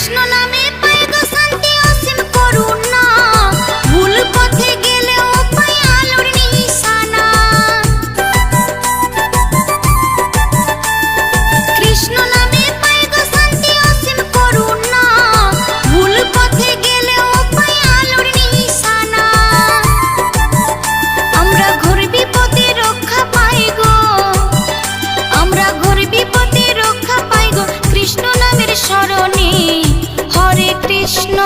কৃষ্ণ নামে পাই গো শান্তি অসীম করুণা, ভুল পথে গেলেও পাই আলোর নিশানা। কৃষ্ণ নামে পাই গো শান্তি অসীম করুণা, ভুল পথে গেলেও পাই আলোর নিশানা। আমরা ঘোর বিপদে রক্ষা পাই গো, আমরা ঘোর বিপদে রক্ষা পাই গো কৃষ্ণ নামের শরণে। হরে কৃষ্ণ